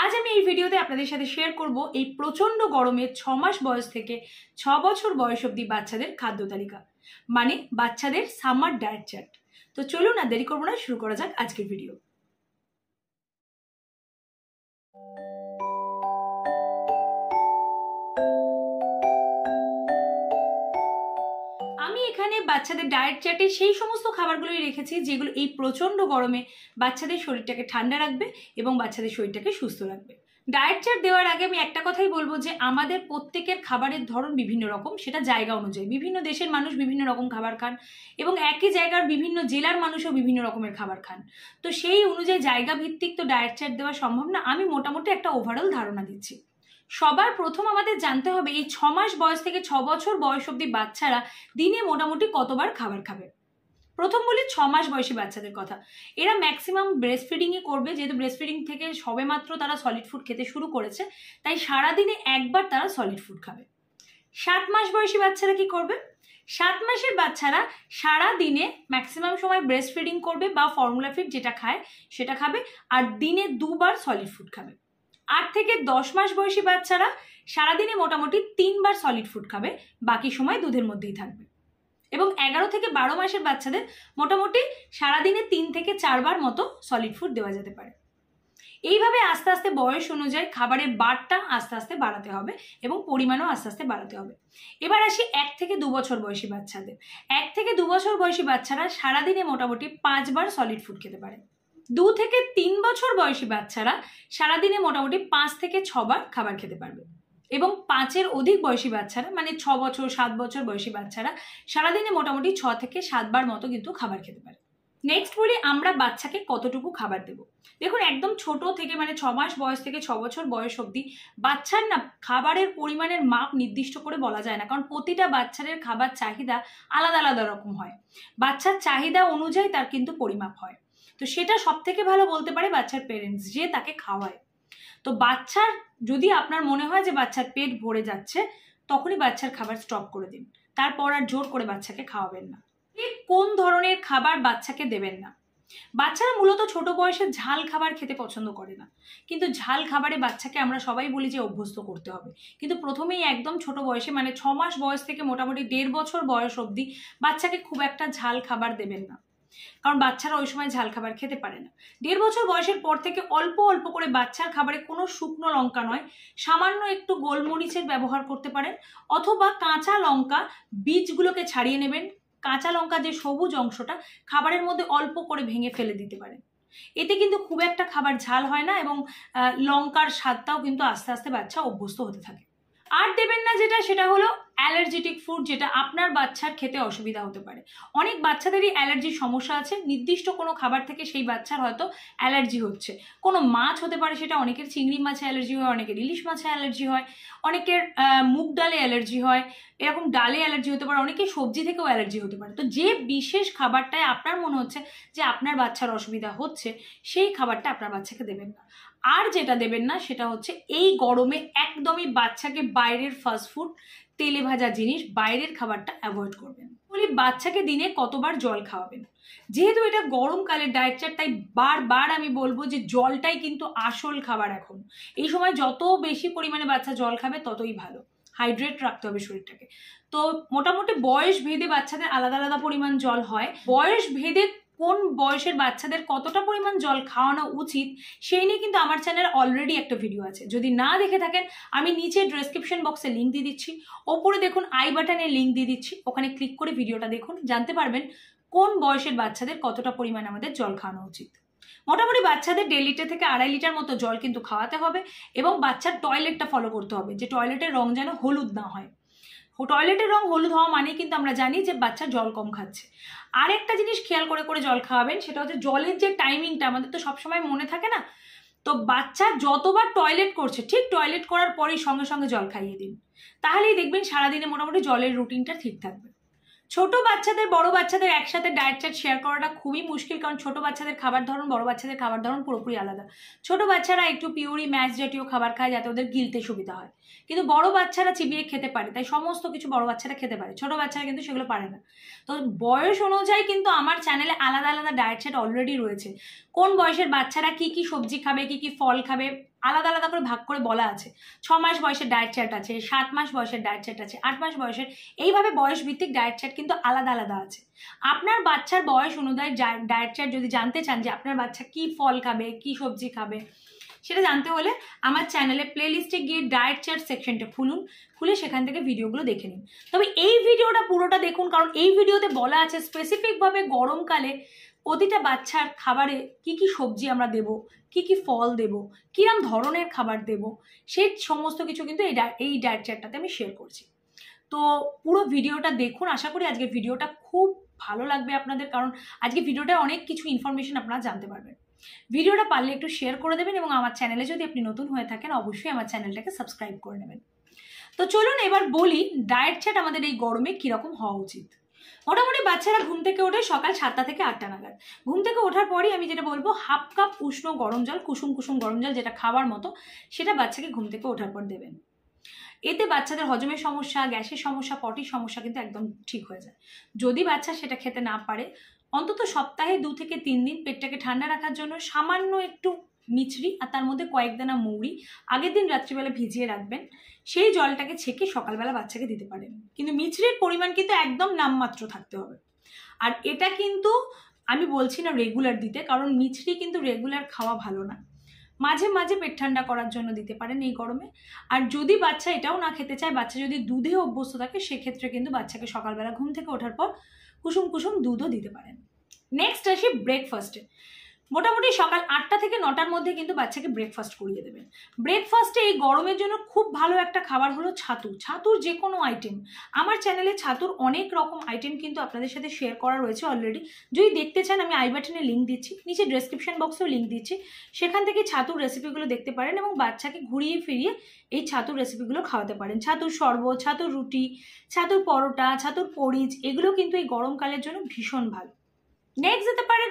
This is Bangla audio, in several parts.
আজ আমি এই ভিডিওতে আপনাদের সাথে শেয়ার করব এই প্রচন্ড গরমে 6 মাস বয়স থেকে 6 বছর বয়স অবধি বাচ্চাদের খাদ্য তালিকা, মানে বাচ্চাদের সামার ডায়েট চার্ট। তো চলুন আর দেরি করবো না, শুরু করা যাক আজকের ভিডিও। আমি এখানে বাচ্চাদের ডায়েট চার্টে সেই সমস্ত খাবারগুলোই রেখেছি যেগুলো এই প্রচন্ড গরমে বাচ্চাদের শরীরটাকে ঠান্ডা রাখবে এবং বাচ্চাদের শরীরটাকে সুস্থ রাখবে। ডায়েট চার্ট দেওয়ার আগে আমি একটা কথাই বলবো যে আমাদের প্রত্যেকের খাবারের ধরন বিভিন্ন রকম, সেটা জায়গা অনুযায়ী। বিভিন্ন দেশের মানুষ বিভিন্ন রকম খাবার খান এবং একই জায়গার বিভিন্ন জেলার মানুষও বিভিন্ন রকমের খাবার খান। তো সেই অনুযায়ী জায়গা ভিত্তিক তো ডায়েট চার্ট দেওয়া সম্ভব না। আমি মোটামুটি একটা ওভারঅল ধারণা দিচ্ছি। সবার প্রথম আমাদের জানতে হবে এই 6 মাস বয়স থেকে 6 বছর বয়স অবধি বাচ্চারা দিনে মোটামুটি কতবার খাবার খাবে। প্রথম বলি 6 মাস বয়সী বাচ্চাদের কথা। এরা ম্যাক্সিমাম ব্রেস্ট ফিডিংই করবে, যেহেতু ব্রেস্ট ফিডিং থেকে সবেমাত্র তারা সলিড ফুড খেতে শুরু করেছে, তাই সারাদিনে একবার তারা সলিড ফুড খাবে। 7 মাস বয়সী বাচ্চারা কি করবে? 7 মাসের বাচ্চারা সারা দিনে ম্যাক্সিমাম সময় ব্রেস্ট ফিডিং করবে বা ফর্মুলা ফিড যেটা খায় সেটা খাবে, আর দিনে 2 বার সলিড ফুড খাবে। 8 থেকে 10 মাস বয়সী বাচ্চারা সারাদিনে মোটামুটি 3 বার সলিড ফুড খাবে, বাকি সময় দুধের মধ্যেই থাকবে। এবং 11 থেকে 12 মাসের বাচ্চাদের মোটামুটি সারাদিনে 3 থেকে 4 বার মতো সলিড ফুড দেওয়া যেতে পারে। এইভাবে আস্তে আস্তে বয়স অনুযায়ী খাবারের বারটা আস্তে আস্তে বাড়াতে হবে এবং পরিমাণও আস্তে আস্তে বাড়াতে হবে। এবার আসি 1 থেকে 2 বছর বয়সী বাচ্চাদের। 1 থেকে 2 বছর বয়সী বাচ্চারা সারাদিনে মোটামুটি 5 বার সলিড ফুড খেতে পারে। 2 থেকে 3 বছর বয়সী বাচ্চারা সারাদিনে মোটামুটি 5 থেকে 6 বার খাবার খেতে পারবে। এবং 5-এর অধিক বয়সী বাচ্চারা, মানে 6 বছর 7 বছর বয়সী বাচ্চারা সারাদিনে মোটামুটি 6 থেকে 7 বার মতো কিন্তু খাবার খেতে পারে। নেক্সট বলি আমরা বাচ্চাকে কতটুকু খাবার দেব। দেখুন, একদম ছোট থেকে মানে 6 মাস বয়স থেকে 6 বছর বয়স অবধি বাচ্চার না খাবারের পরিমাণের মাপ নির্দিষ্ট করে বলা যায় না, কারণ প্রতিটা বাচ্চাদের খাবার চাহিদা আলাদা আলাদা রকম হয়। বাচ্চার চাহিদা অনুযায়ী তার কিন্তু পরিমাপ হয়। তো সেটা সব থেকে ভালো বলতে পারে বাচ্চার পেরেন্টস, যে তাকে খাওয়ায়। তো বাচ্চার যদি আপনার মনে হয় যে বাচ্চার পেট ভরে যাচ্ছে, তখনই বাচ্চার খাবার স্টপ করে দিন। তারপর আর জোর করে বাচ্চাকে খাওয়াবেন না। কোন ধরনের খাবার বাচ্চাকে দেবেন না? বাচ্চারা মূলত ছোট বয়সে ঝাল খাবার খেতে পছন্দ করে না, কিন্তু ঝাল খাবারে বাচ্চাকে আমরা সবাই বলি যে অভ্যস্ত করতে হবে। কিন্তু প্রথমেই একদম ছোট বয়সে মানে 6 মাস বয়স থেকে মোটামুটি 1.5 বছর বয়স অবধি বাচ্চাকে খুব একটা ঝাল খাবার দেবেন না, কারণ বাচ্চারা ওই সময় ঝাল খাবার খেতে পারে না। 1.5 বছর বয়সের পর থেকে অল্প অল্প করে বাচ্চার খাবারে কোনো শুকনো লঙ্কা নয়, সামান্য একটু গোলমরিচের ব্যবহার করতে পারেন, অথবা কাঁচা লঙ্কা বীজগুলোকে ছাড়িয়ে নেবেন। কাঁচা লঙ্কা যে সবুজ অংশটা খাবারের মধ্যে অল্প করে ভেঙে ফেলে দিতে পারেন। এতে কিন্তু খুব একটা খাবার ঝাল হয় না এবং লঙ্কার স্বাদটাও কিন্তু আস্তে আস্তে বাচ্চা অভ্যস্ত হতে থাকে। আর দেবেন না যেটা, সেটা হলো অ্যালার্জেটিক ফুড, যেটা আপনার বাচ্চার খেতে অসুবিধা হতে পারে। অনেক বাচ্চাদেরই অ্যালার্জির সমস্যা আছে, নির্দিষ্ট কোনো খাবার থেকে সেই বাচ্চার হয়তো অ্যালার্জি হচ্ছে। কোনো মাছ হতে পারে, সেটা অনেকের চিংড়ি মাছে অ্যালার্জি হয়, অনেকের ইলিশ মাছে অ্যালার্জি হয়, অনেকের মুগ ডালে অ্যালার্জি হয়, এরকম ডালে অ্যালার্জি হতে পারে, অনেকের সবজি থেকেও অ্যালার্জি হতে পারে। তো যে বিশেষ খাবারটায় আপনার মনে হচ্ছে যে আপনার বাচ্চার অসুবিধা হচ্ছে, সেই খাবারটা আপনার বাচ্চাকে দেবেন না। আর যেটা দেবেন না সেটা হচ্ছে এই গরমে একদমই বাচ্চাকে বাইরের ফাস্টফুড, তেলে ভাজা জিনিস, বাইরের খাবারটা অ্যাভয়েড করবেন। বলি বাচ্চাকে দিনে কতবার জল খাওয়াবেন। যেহেতু এটা গরমকালের ডায়েট চার্ট, তাই বারবার আমি বলবো যে জলটাই কিন্তু আসল খাবার। এখন এই সময় যত বেশি পরিমাণে বাচ্চা জল খাবে ততই ভালো। হাইড্রেট রাখতে হবে শরীরটাকে। তো মোটামুটি বয়স ভেদে বাচ্চাদের আলাদা আলাদা পরিমাণ জল হয়। বয়স ভেদে কোন বয়সের বাচ্চাদের কতটা পরিমাণ জল খাওয়ানো উচিত সেই নিয়ে কিন্তু আমার চ্যানেলে অলরেডি একটা ভিডিও আছে। যদি না দেখে থাকেন, আমি নিচে ডেসক্রিপশন বক্সে লিঙ্ক দিয়ে দিচ্ছি, ওপরে দেখুন আই বাটনে লিঙ্ক দিয়ে দিচ্ছি, ওখানে ক্লিক করে ভিডিওটা দেখুন, জানতে পারবেন কোন বয়সের বাচ্চাদের কতটা পরিমাণ আমাদের জল খাওয়ানো উচিত। মোটামুটি বাচ্চাদের 1.5 লিটার থেকে 2.5 লিটার মতো জল কিন্তু খাওয়াতে হবে এবং বাচ্চার টয়লেটটা ফলো করতে হবে, যে টয়লেটের রং যেন হলুদ না হয়। টয়লেটের রং হলুদ হওয়া মানে কিন্তু আমরা জানি যে বাচ্চা জল কম খাচ্ছে। আর একটা জিনিস খেয়াল করে করে জল খাওয়াবেন, সেটা হচ্ছে জলের যে টাইমিংটা আমাদের তো সবসময় মনে থাকে না। তো বাচ্চা যতবার টয়লেট করছে, ঠিক টয়লেট করার পরেই সঙ্গে সঙ্গে জল খাইয়ে দিন, তাহলেই দেখবেন সারাদিনে মোটামুটি জলের রুটিনটা ঠিক থাকবে। ছোট বাচ্চাদের বড় বাচ্চাদের একসাথে ডায়েট চার্ট শেয়ার করাটা খুবই মুশকিল, কারণ ছোট বাচ্চাদের খাবার ধরন বড় বাচ্চাদের খাবার ধরন পুরোপুরি আলাদা। ছোট বাচ্চারা একটু পিওরি ম্যাশ জাতীয় খাবার খায় যাতে ওদের গিলতে সুবিধা হয়, কিন্তু বড় বাচ্চারা চিবিয়ে খেতে পারে, তাই সমস্ত কিছু বড় বাচ্চারা খেতে পারে, ছোট বাচ্চারা কিন্তু সেগুলো পারে না। তো বয়স অনুযায়ী কিন্তু আমার চ্যানেলে আলাদা আলাদা ডায়েট চার্ট অলরেডি রয়েছে। কোন বয়সের বাচ্চারা কি কি সবজি খাবে, কি কি ফল খাবে, আলাদা আলাদা করে ভাগ করে বলা আছে। 6 মাস বয়সের ডায়েট চার্ট আছে, 7 মাস বয়সের ডায়েট চার্ট আছে, 8 মাস বয়সের, এইভাবে বয়স ভিত্তিক ডায়েট চার্ট কিন্তু আলাদা আলাদা আছে। আপনার বাচ্চার বয়স অনুযায়ী ডায়েট চার্ট যদি জানতে চান যে আপনার বাচ্চা কি ফল খাবে, কি সবজি খাবে, সেটা জানতে হলে আমার চ্যানেলে প্লেলিস্টে গিয়ে ডায়েট চার্ট সেকশনটা খুলে সেখান থেকে ভিডিওগুলো দেখে নিন। তবে এই ভিডিওটা পুরোটা দেখুন, কারণ এই ভিডিওতে বলা আছে স্পেসিফিকভাবে গরমকালে প্রতিটা বাচ্চার খাবারে কি কি সবজি আমরা দেব, কি কি ফল দেব, কিরম ধরনের খাবার দেব, সেই সমস্ত কিছু কিন্তু এই ডায়েট চার্টটাতে আমি শেয়ার করছি। তো পুরো ভিডিওটা দেখুন, আশা করি আজকের ভিডিওটা খুব ভালো লাগবে আপনাদের, কারণ আজকে ভিডিওটা অনেক কিছু ইনফরমেশন আপনারা জানতে পারবেন। ভিডিওটা পারলে একটু শেয়ার করে দেবেন এবং আমার চ্যানেলে যদি আপনি নতুন হয়ে থাকেন অবশ্যই আমার চ্যানেলটাকে সাবস্ক্রাইব করে নেবেন। তো চলুন এবার বলি ডায়েট চার্ট আমাদের এই গরমে কীরকম হওয়া উচিত। মোটামুটি বাচ্চারা ঘুম থেকে ওঠে সকাল 7টা থেকে 8টা নাগাদ। ঘুম থেকে ওঠার পরই আমি যেটা বলবো, হাফ কাপ উষ্ণ গরম জল, কুসুম কুসুম গরম জল, যেটা খাবার মতো, সেটা বাচ্চাকে ঘুম থেকে ওঠার পর দেবেন। এতে বাচ্চাদের হজমের সমস্যা, গ্যাসের সমস্যা, পটির সমস্যা কিন্তু একদম ঠিক হয়ে যায়। যদি বাচ্চা সেটা খেতে না পারে, অন্তত সপ্তাহে 2 থেকে 3 দিন পেটটাকে ঠান্ডা রাখার জন্য সামান্য একটু মিছরি আর তার মধ্যে কয়েক দানা মৌরি আগের দিন রাত্রিবেলা ভিজিয়ে রাখবেন। সেই জলটাকে ছেঁকে সকালবেলা বাচ্চাকে দিতে পারেন, কিন্তু মিছরির পরিমাণ কিন্তু একদম নামমাত্র থাকতে হবে। আর এটা কিন্তু আমি বলছি না রেগুলার দিতে, কারণ মিছরি কিন্তু রেগুলার খাওয়া ভালো না। মাঝে মাঝে পেট ঠান্ডা করার জন্য দিতে পারেন এই গরমে। আর যদি বাচ্চা এটাও না খেতে চায়, বাচ্চা যদি দুধে অভ্যস্ত থাকে, সেক্ষেত্রে কিন্তু বাচ্চাকে সকালবেলা ঘুম থেকে ওঠার পর কুসুম কুসুম দুধও দিতে পারেন। নেক্সট আসি ব্রেকফাস্টে। মোটামুটি সকাল 8টা থেকে 9টার মধ্যে কিন্তু বাচ্চাকে ব্রেকফাস্ট করিয়ে দেবেন। ব্রেকফাস্টে এই গরমের জন্য খুব ভালো একটা খাবার হলো ছাতুর যে কোনো আইটেম। আমার চ্যানেলে ছাতুর অনেক রকম আইটেম কিন্তু আপনাদের সাথে শেয়ার করা রয়েছে অলরেডি। যদি দেখতে চান আমি আই বাটনে লিঙ্ক দিচ্ছি, নিচে ডেসক্রিপশন বক্সেও লিঙ্ক দিচ্ছি, সেখান থেকে ছাতুর রেসিপিগুলো দেখতে পারেন এবং বাচ্চাকে ঘুরিয়ে ফিরিয়ে এই ছাতুর রেসিপিগুলো খাওয়াতে পারেন। ছাতুর শরবত, ছাতুর রুটি, ছাতুর পরোটা, ছাতুর পরিচ, এগুলো কিন্তু এই গরমকালের জন্য ভীষণ ভালো। নেক্সট দিতে পারেন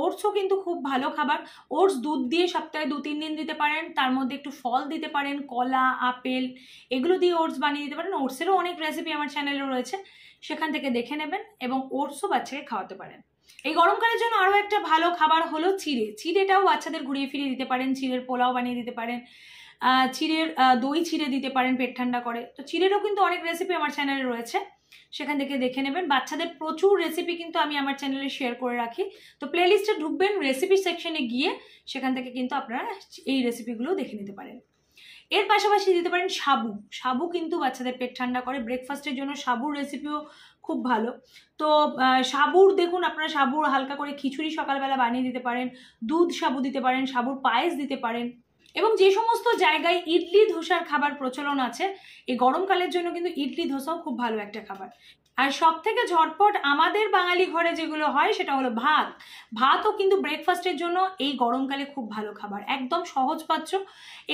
ওটসও কিন্তু খুব ভালো খাবার। ওটস দুধ দিয়ে সপ্তাহে 2-3 দিন দিতে পারেন, তার মধ্যে একটু ফল দিতে পারেন, কলা, আপেল, এগুলো দিয়ে ওটস বানিয়ে দিতে পারেন। ওটসেরও অনেক রেসিপি আমার চ্যানেলে রয়েছে, সেখান থেকে দেখে নেবেন এবং ওটসও বাচ্চাকে খাওয়াতে পারেন। এই গরমকালের জন্য আরও একটা ভালো খাবার হলো চিড়েটাও বাচ্চাদের ঘুরিয়ে ফিরিয়ে দিতে পারেন, চিড়ের পোলাও বানিয়ে দিতে পারেন, চিড়ের দই চিড়ে দিতে পারেন, পেট ঠান্ডা করে। তো চিড়েরও কিন্তু অনেক রেসিপি আমার চ্যানেলে রয়েছে, সেখান থেকে দেখে নেবেন। বাচ্চাদের প্রচুর রেসিপি কিন্তু আমি আমার চ্যানেলে শেয়ার করে রাখি, তো প্লেলিস্টে ঢুকবেন, রেসিপি সেকশনে গিয়ে সেখান থেকে কিন্তু আপনারা এই রেসিপিগুলো দেখে নিতে পারেন। এর পাশাপাশি দিতে পারেন সাবু কিন্তু বাচ্চাদের পেট ঠান্ডা করে। ব্রেকফাস্টের জন্য সাবুর রেসিপিও খুব ভালো। তো সাবুর দেখুন, আপনারা সাবুর হালকা করে খিচুড়ি সকালবেলা বানিয়ে দিতে পারেন, দুধ সাবু দিতে পারেন, সাবুর পায়েস দিতে পারেন। এবং যে সমস্ত জায়গায় ইডলি ধোসার খাবার প্রচলন আছে, এই গরমকালের জন্য কিন্তু ইডলি ধোসাও খুব ভালো একটা খাবার। আর সব থেকে ঝটপট আমাদের বাঙালি ঘরে যেগুলো হয় সেটা হলো ভাতও কিন্তু ব্রেকফাস্টের জন্য এই গরমকালে খুব ভালো খাবার, একদম সহজপাচ্য।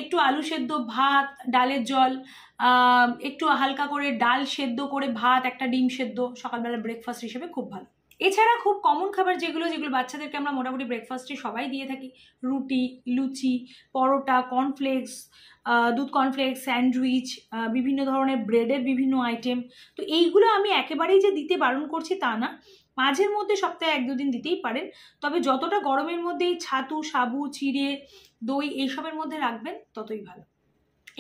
একটু আলু সেদ্ধ, ভাত, ডালের জল, একটু হালকা করে ডাল সেদ্ধ করে ভাত, একটা ডিম সেদ্ধ সকালবেলা ব্রেকফাস্ট হিসেবে খুব ভালো। এছাড়া খুব কমন খাবার যেগুলো বাচ্চাদেরকে আমরা মোটামুটি ব্রেকফাস্টে সবাই দিয়ে থাকি, রুটি, লুচি, পরোটা, কর্নফ্লেক্স, দুধ কর্নফ্লেক্স, স্যান্ডউইচ, বিভিন্ন ধরনের ব্রেডের বিভিন্ন আইটেম। তো এইগুলো আমি একেবারেই যে দিতে বারণ করছি তা না, মাঝের মধ্যে সপ্তাহে 1-2 দিন দিতেই পারেন, তবে যতটা গরমের মধ্যে এই ছাতু, সাবু, চিড়ে, দই এইসবের মধ্যে রাখবেন ততই ভালো।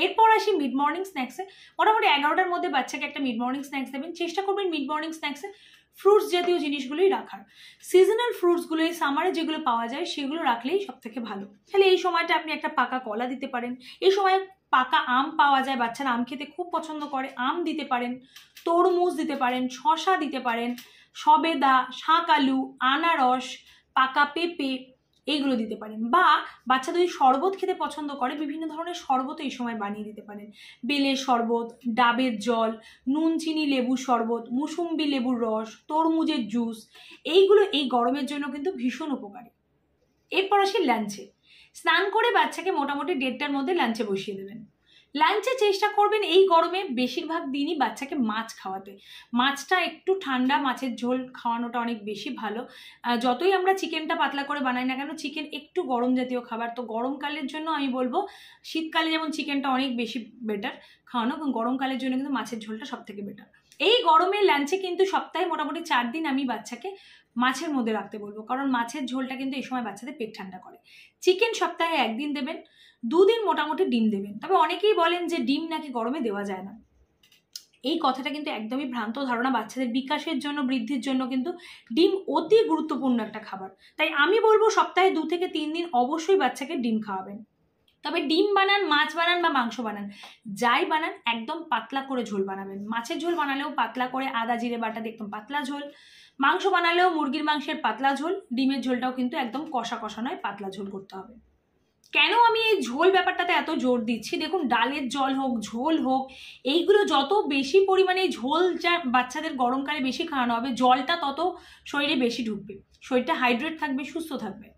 এরপর আসি মিড মর্নিং স্ন্যাক্সে। মোটামুটি 11টার মধ্যে বাচ্চাকে একটা মিড মর্নিং স্ন্যাক্স দেবেন। চেষ্টা করবেন মিড মর্নিং স্ন্যাক্সে ফ্রুটস জাতীয় জিনিসগুলোই রাখার। সিজনাল ফ্রুটসগুলো এই সামারে যেগুলো পাওয়া যায় সেগুলো রাখলেই সব থেকে ভালো। তাহলে এই সময়টা আপনি একটা পাকা কলা দিতে পারেন, এই সময় পাকা আম পাওয়া যায়, বাচ্চারা আম খেতে খুব পছন্দ করে, আম দিতে পারেন, তরমুজ দিতে পারেন, শশা দিতে পারেন, সবেদা, শাঁকালু, আনারস, পাকা পেঁপে, এইগুলো দিতে পারেন। বা বাচ্চা যদি শরবত খেতে পছন্দ করে, বিভিন্ন ধরনের শরবত এই সময় বানিয়ে দিতে পারেন। বেলের শরবত, ডাবের জল, নুন চিনি লেবুর শরবত, মুসুম্বি লেবুর রস, তরমুজের জুস, এইগুলো এই গরমের জন্য কিন্তু ভীষণ উপকারী। এরপর আসি লাঞ্চে। স্নান করে বাচ্চাকে মোটামুটি 1:30টার মধ্যে লাঞ্চে বসিয়ে দেবেন। লাঞ্চে চেষ্টা করবেন এই গরমে বেশিরভাগ দিনই বাচ্চাকে মাছ খাওয়াতে। মাছটা একটু ঠান্ডা, মাছের ঝোল খাওয়ানোটা অনেক বেশি ভালো। যতই আমরা চিকেনটা পাতলা করে বানাই না কেন, চিকেন একটু গরম জাতীয় খাবার, তো গরমকালের জন্য আমি বলবো শীতকালে যেমন চিকেনটা অনেক বেশি বেটার খাওয়ানো, এবং গরমকালের জন্য কিন্তু মাছের ঝোলটা সব থেকে বেটার। এই গরমে লাঞ্চে কিন্তু সপ্তাহে মোটামুটি 4 দিন আমি বাচ্চাকে মাছের মধ্যে রাখতে বলবো, কারণ মাছের ঝোলটা কিন্তু এই সময় বাচ্চাদের পেট ঠান্ডা করে। চিকেন সপ্তাহে 1 দিন দেবেন, 2 দিন মোটামুটি ডিম দেবেন। তবে অনেকেই বলেন যে ডিম নাকি গরমে দেওয়া যায় না, এই কথাটা কিন্তু একদমই ভ্রান্ত ধারণা। বাচ্চাদের বিকাশের জন্য, বৃদ্ধির জন্য কিন্তু ডিম অতি গুরুত্বপূর্ণ একটা খাবার। তাই আমি বলবো সপ্তাহে 2 থেকে 3 দিন অবশ্যই বাচ্চাকে ডিম খাওয়াবেন। তবে ডিম বানান, মাছ বানান বা মাংস বানান, যাই বানান একদম পাতলা করে ঝোল বানাবেন। মাছের ঝোল বানালেও পাতলা করে আদা জিরে বাটা দিয়ে একদম পাতলা ঝোল, মাংস বানালেও মুরগির মাংসের পাতলা ঝোল, ডিমের ঝোলটাও কিন্তু একদম কষা কষা নয়, পাতলা ঝোল করতে হবে। কেন আমি এই ঝোল ব্যাপারটাতে এত জোর দিচ্ছি, দেখুন ডালের জল হোক, ঝোল হোক, এইগুলো যত বেশি পরিমাণে ঝোল যা বাচ্চাদের গরমকালে বেশি খাওয়ানো হবে, জলটা তত শরীরে বেশি ঢুকবে, শরীরটা হাইড্রেট থাকবে, সুস্থ থাকবে।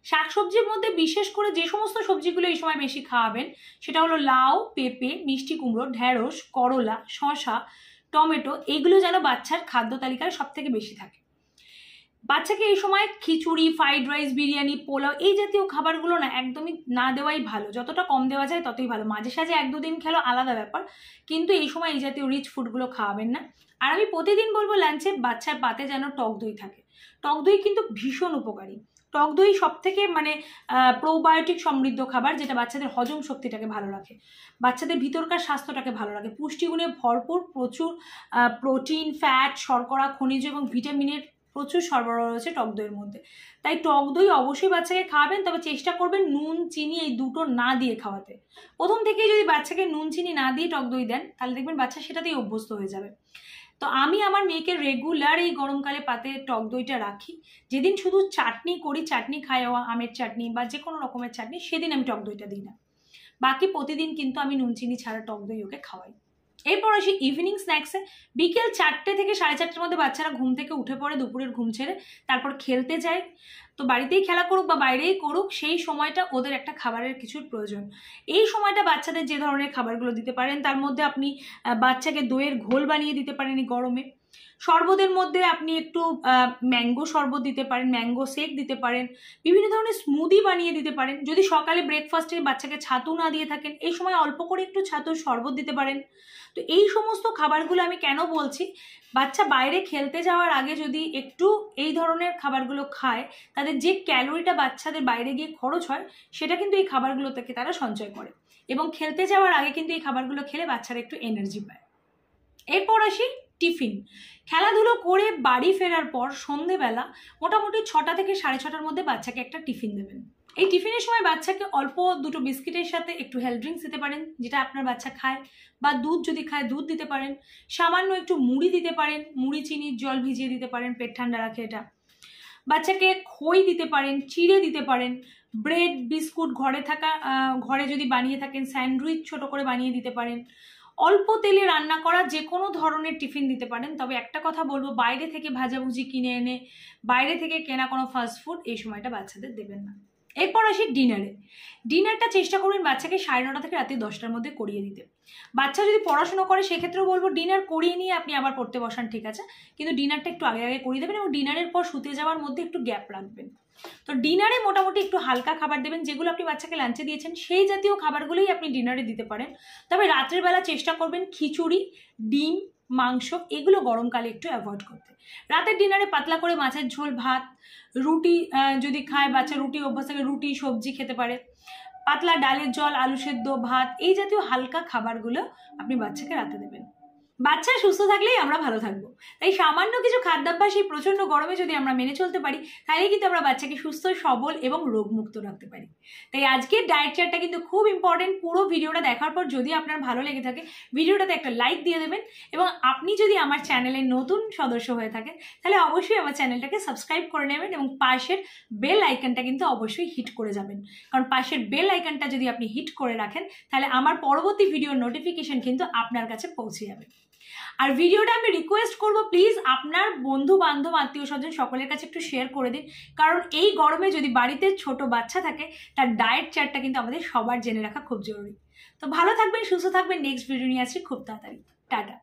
শাকসবজির মধ্যে বিশেষ করে যে সমস্ত সবজিগুলো এই সময় বেশি খাওয়াবেন সেটা হলো লাউ, পেঁপে, মিষ্টি কুমড়ো, ঢ্যাঁড়স, করলা, শসা, টমেটো, এইগুলো যেন বাচ্চার খাদ্য তালিকায় সব থেকে বেশি থাকে। বাচ্চাকে এই সময় খিচুড়ি, ফ্রাইড রাইস, বিরিয়ানি, পোলাও এই জাতীয় খাবারগুলো না একদমই না দেওয়াই ভালো, যতটা কম দেওয়া যায় ততই ভালো। মাঝে সাঝে 1-2 দিন খেলো আলাদা ব্যাপার, কিন্তু এই সময় এই জাতীয় রিচ ফুডগুলো খাওয়াবেন না। আর আমি প্রতিদিন বলবো লাঞ্চে বাচ্চার পাতে যেন টক দই থাকে। টক দই কিন্তু ভীষণ উপকারী। টক দই সব থেকে প্রোবায়োটিক সমৃদ্ধ খাবার, যেটা বাচ্চাদের হজম শক্তিটাকে ভালো রাখে, বাচ্চাদের ভিতরকার স্বাস্থ্যটাকে ভালো রাখে। পুষ্টিগুণে ভরপুর, প্রচুর প্রোটিন, ফ্যাট, শর্করা, খনিজ এবং ভিটামিনের প্রচুর সরবরাহ রয়েছে টক দইয়ের মধ্যে। তাই টক দই অবশ্যই বাচ্চাকে খাওয়াবেন, তবে চেষ্টা করবেন নুন, চিনি এই দুটো না দিয়ে খাওয়াতে। প্রথম থেকেই যদি বাচ্চাকে নুন, চিনি না দিয়ে টক দই দেন, তাহলে দেখবেন বাচ্চা সেটাতেই অভ্যস্ত হয়ে যাবে। তো আমি আমার মেয়েকে রেগুলার এই গরমকালে পাতে টক দইটা রাখি। যেদিন শুধু চাটনি করি, চাটনি খাই, আমের চাটনি বা যে কোনো রকমের চাটনি, সেদিন আমি টক দইটা দিই না। বাকি প্রতিদিন কিন্তু আমি নুন চিনি ছাড়া টক দই ওকে খাওয়াই। এরপর আসি ইভিনিং স্ন্যাক্সে। বিকেল 4টে থেকে 4:30টার মধ্যে বাচ্চারা ঘুম থেকে উঠে পড়ে, দুপুরের ঘুম ছেড়ে তারপর খেলতে যায়। তো বাড়িতেই খেলা করুক বা বাইরেই করুক, সেই সময়টা ওদের একটা খাবারের কিছুর প্রয়োজন। এই সময়টা বাচ্চাদের যে ধরনের খাবারগুলো দিতে পারেন, তার মধ্যে আপনি বাচ্চাকে দইয়ের ঘোল বানিয়ে দিতে পারেন এই গরমে। শরবতের মধ্যে আপনি একটু ম্যাঙ্গো শরবত দিতে পারেন, ম্যাঙ্গো শেক দিতে পারেন, বিভিন্ন ধরনের স্মুদি বানিয়ে দিতে পারেন। যদি সকালে ব্রেকফাস্টে বাচ্চাকে ছাতু না দিয়ে থাকেন, এই সময় অল্প করে একটু ছাতুর শরবত দিতে পারেন। তো এই সমস্ত খাবারগুলো আমি কেন বলছি, বাচ্চা বাইরে খেলতে যাওয়ার আগে যদি একটু এই ধরনের খাবারগুলো খায়, তাদের যে ক্যালোরিটা বাচ্চাদের বাইরে গিয়ে খরচ হয়, সেটা কিন্তু এই খাবারগুলো থেকে তারা সঞ্চয় করে, এবং খেলতে যাওয়ার আগে কিন্তু এই খাবারগুলো খেলে বাচ্চারা একটু এনার্জি পায়। এরপর আসি টিফিন। খেলাধুলো করে বাড়ি ফেরার পর সন্ধেবেলা মোটামুটি 6টা থেকে 6:30টার মধ্যে বাচ্চাকে একটা টিফিন দেবেন। এই টিফিনের সময় বাচ্চাকে অল্প 2টো বিস্কিটের সাথে একটু হেলথ ড্রিঙ্কস দিতে পারেন, যেটা আপনার বাচ্চা খায়, বা দুধ যদি খায় দুধ দিতে পারেন। সামান্য একটু মুড়ি দিতে পারেন, মুড়ি চিনির জল ভিজিয়ে দিতে পারেন, পেট ঠান্ডা রাখে এটা। বাচ্চাকে খই দিতে পারেন, চিড়ে দিতে পারেন, ব্রেড, বিস্কুট ঘরে যদি বানিয়ে থাকেন, স্যান্ডউইচ ছোট করে বানিয়ে দিতে পারেন। অল্প তেলে রান্না করা যে কোনো ধরনের টিফিন দিতে পারেন। তবে একটা কথা বলবো, বাইরে থেকে ভাজাভুজি কিনে এনে, বাইরে থেকে কেনা কোনো ফাস্টফুড এই সময়টা বাচ্চাদের দেবেন না। এরপর আসি ডিনারে। ডিনারটা চেষ্টা করবেন বাচ্চাকে 9:30 থেকে রাতে 10টার মধ্যে করিয়ে দিতে। বাচ্চা যদি পড়াশোনা করে, সেক্ষেত্রেও বলবো ডিনার করিয়ে নিয়ে আপনি আবার পড়তে বসান, ঠিক আছে, কিন্তু ডিনারটা একটু আগে আগে করিয়ে দেবেন, এবং ডিনারের পর শুতে যাওয়ার মধ্যে একটু গ্যাপ রাখবেন। তো ডিনারে মোটামুটি একটু হালকা খাবার দেবেন, যেগুলো আপনি বাচ্চাকে লাঞ্চে দিয়েছেন সেই জাতীয় খাবারগুলোই আপনি ডিনারে দিতে পারেন। তবে রাত্রের বেলা চেষ্টা করবেন খিচুড়ি, ডিম, মাংস এগুলো গরমকালে একটু অ্যাভয়েড করতে। রাতের ডিনারে পাতলা করে মাছের ঝোল, ভাত, রুটি, যদি খায় বাচ্চা রুটি অভ্যাস থাকে, রুটি সবজি খেতে পারে, পাতলা ডালের জল, আলু সেদ্ধ, ভাত, এই জাতীয় হালকা খাবারগুলো আপনি বাচ্চাকে রাতে দেবেন। বাচ্চা সুস্থ থাকলেই আমরা ভালো থাকবো। তাই সামান্য কিছু খাদ্যাভ্যাস এই প্রচণ্ড গরমে যদি আমরা মেনে চলতে পারি, তাহলে কিন্তু আমরা বাচ্চাকে সুস্থ, সবল এবং রোগমুক্ত রাখতে পারি। তাই আজকের ডায়েট চার্টটা কিন্তু খুব ইম্পর্টেন্ট। পুরো ভিডিওটা দেখার পর যদি আপনার ভালো লেগে থাকে, ভিডিওটাতে একটা লাইক দিয়ে দেবেন, এবং আপনি যদি আমার চ্যানেলের নতুন সদস্য হয়ে থাকেন, তাহলে অবশ্যই আমার চ্যানেলটাকে সাবস্ক্রাইব করে নেবেন, এবং পাশের বেল আইকনটা কিন্তু অবশ্যই হিট করে যাবেন। কারণ পাশের বেল আইকনটা যদি আপনি হিট করে রাখেন, তাহলে আমার পরবর্তী ভিডিওর নোটিফিকেশন কিন্তু আপনার কাছে পৌঁছে যাবে। আর ভিডিওটা আমি রিকোয়েস্ট করব, প্লিজ আপনার বন্ধু বান্ধব, আত্মীয় স্বজন সকলের কাছে একটু শেয়ার করে দিন, কারণ এই গরমে যদি বাড়িতে ছোট বাচ্চা থাকে, তার ডায়েট চার্টটা কিন্তু আমাদের সবার জেনে রাখা খুব জরুরি। তো ভালো থাকবেন, সুস্থ থাকবেন। নেক্সট ভিডিও নিয়ে আসছি খুব তাড়াতাড়ি। টাটা।